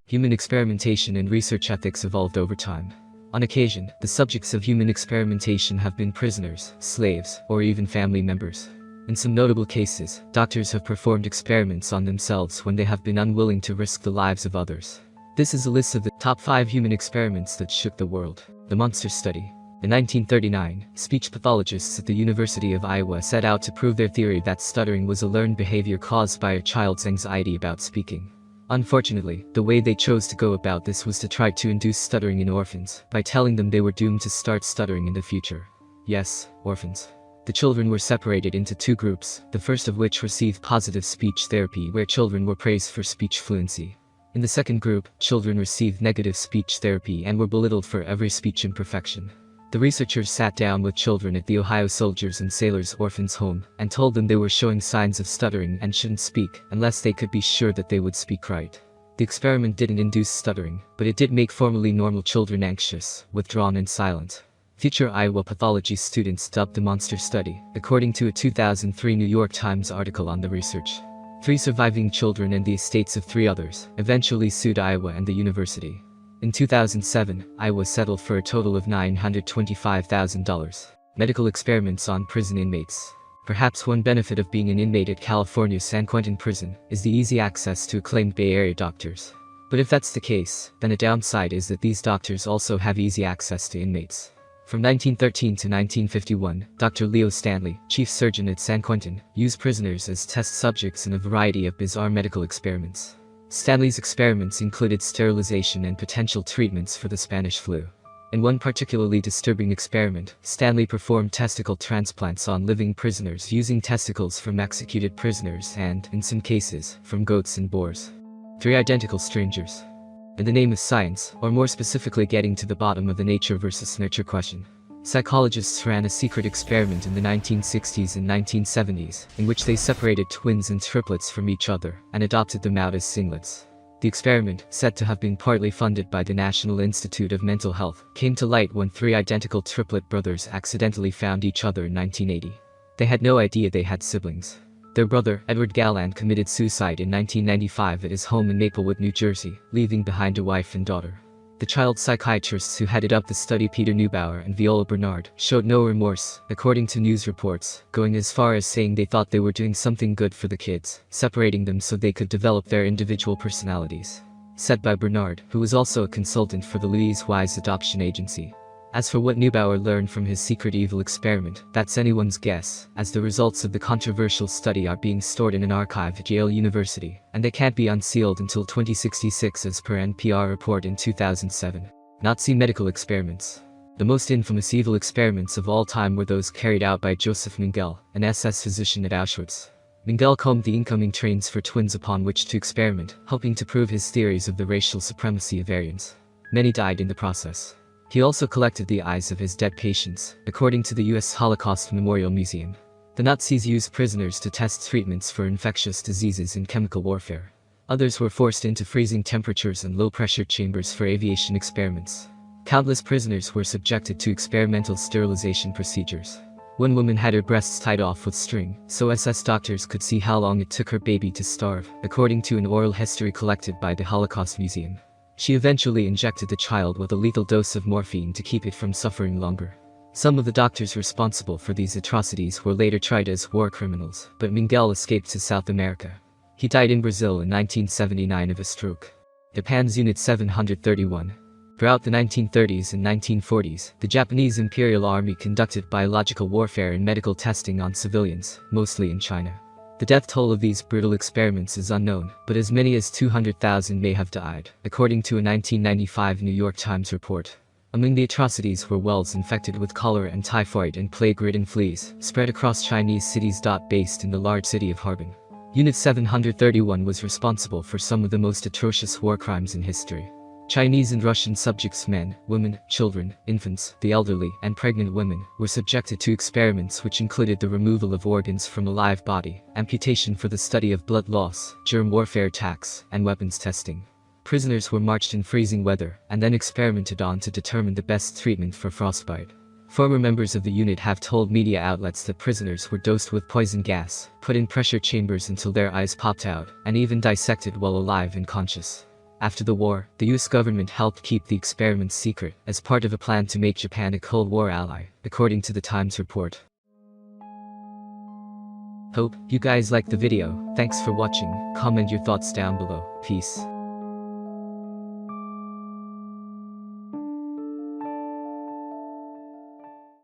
Human experimentation and research ethics evolved over time. On occasion, the subjects of human experimentation have been prisoners, slaves, or even family members. In some notable cases, doctors have performed experiments on themselves when they have been unwilling to risk the lives of others. This is a list of the top 5 human experiments that shook the world. The Monster Study. In 1939, speech pathologists at the University of Iowa set out to prove their theory that stuttering was a learned behavior caused by a child's anxiety about speaking. Unfortunately, the way they chose to go about this was to try to induce stuttering in orphans, by telling them they were doomed to start stuttering in the future. Yes, orphans. The children were separated into 2 groups, the first of which received positive speech therapy where children were praised for speech fluency. In the second group, children received negative speech therapy and were belittled for every speech imperfection. The researchers sat down with children at the Ohio Soldiers and Sailors Orphans Home and told them they were showing signs of stuttering and shouldn't speak unless they could be sure that they would speak right. The experiment didn't induce stuttering, but it did make formerly normal children anxious, withdrawn and silent. Future Iowa pathology students dubbed the Monster Study, according to a 2003 New York Times article on the research. 3 surviving children and the estates of 3 others eventually sued Iowa and the university. In 2007, Iowa settled for a total of $925,000. Medical experiments on prison inmates. Perhaps one benefit of being an inmate at California's San Quentin prison is the easy access to acclaimed Bay Area doctors. But if that's the case, then a downside is that these doctors also have easy access to inmates. From 1913 to 1951, Dr. Leo Stanley, chief surgeon at San Quentin, used prisoners as test subjects in a variety of bizarre medical experiments. Stanley's experiments included sterilization and potential treatments for the Spanish flu. In one particularly disturbing experiment, Stanley performed testicle transplants on living prisoners using testicles from executed prisoners and, in some cases, from goats and boars. 3 identical strangers. In the name of science, or more specifically getting to the bottom of the nature versus nurture question, psychologists ran a secret experiment in the 1960s and 1970s, in which they separated twins and triplets from each other and adopted them out as singlets. The experiment, said to have been partly funded by the National Institute of Mental Health, came to light when 3 identical triplet brothers accidentally found each other in 1980. They had no idea they had siblings. Their brother, Edward Galland, committed suicide in 1995 at his home in Maplewood, New Jersey, leaving behind a wife and daughter. The child psychiatrists who headed up the study, Peter Neubauer and Viola Bernard, showed no remorse, according to news reports, going as far as saying they thought they were doing something good for the kids, separating them so they could develop their individual personalities. Said by Bernard, who was also a consultant for the Louise Wise Adoption Agency. As for what Neubauer learned from his secret evil experiment, that's anyone's guess, as the results of the controversial study are being stored in an archive at Yale University, and they can't be unsealed until 2066 as per NPR report in 2007. Nazi medical experiments. The most infamous evil experiments of all time were those carried out by Joseph Mengele, an SS physician at Auschwitz. Mengele combed the incoming trains for twins upon which to experiment, hoping to prove his theories of the racial supremacy of Aryans. Many died in the process. He also collected the eyes of his dead patients, according to the U.S. Holocaust Memorial Museum. The Nazis used prisoners to test treatments for infectious diseases in chemical warfare. Others were forced into freezing temperatures and low-pressure chambers for aviation experiments. Countless prisoners were subjected to experimental sterilization procedures. One woman had her breasts tied off with string, so SS doctors could see how long it took her baby to starve, according to an oral history collected by the Holocaust Museum. She eventually injected the child with a lethal dose of morphine to keep it from suffering longer. Some of the doctors responsible for these atrocities were later tried as war criminals, but Mengele escaped to South America. He died in Brazil in 1979 of a stroke. Japan's Unit 731. Throughout the 1930s and 1940s, the Japanese Imperial Army conducted biological warfare and medical testing on civilians, mostly in China. The death toll of these brutal experiments is unknown, but as many as 200,000 may have died, according to a 1995 New York Times report. Among the atrocities were wells infected with cholera and typhoid and plague-ridden fleas, spread across Chinese cities. Based in the large city of Harbin. Unit 731 was responsible for some of the most atrocious war crimes in history. Chinese and Russian subjects, men, women, children, infants, the elderly, and pregnant women, were subjected to experiments which included the removal of organs from a live body, amputation for the study of blood loss, germ warfare attacks, and weapons testing. Prisoners were marched in freezing weather, and then experimented on to determine the best treatment for frostbite. Former members of the unit have told media outlets that prisoners were dosed with poison gas, put in pressure chambers until their eyes popped out, and even dissected while alive and conscious. After the war, the US government helped keep the experiments secret as part of a plan to make Japan a Cold War ally, according to the Times report. Hope you guys liked the video. Thanks for watching. Comment your thoughts down below. Peace.